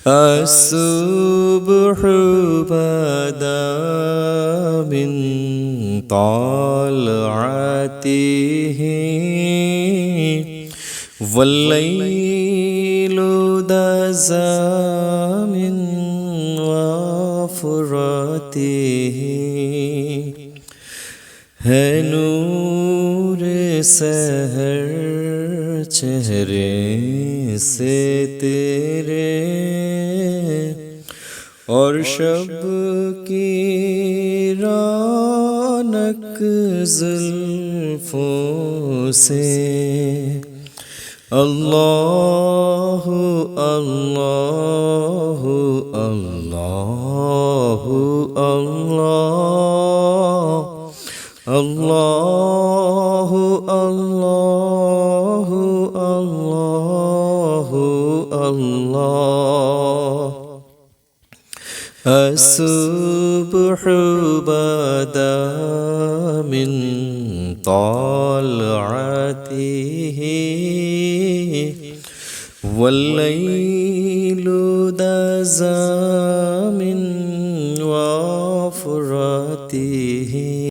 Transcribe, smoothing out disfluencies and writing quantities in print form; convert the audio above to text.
الصبح بدا من طلعته والليل دزا من وفرته ہے نور سحر چہرے سے تیرے اور شب کی رونق زلفوں سے اللہ اللہ اللہ اللہ اللہ اللہ اللہ اللہ الصبح بدا من طلعته والليل دزا من وفرته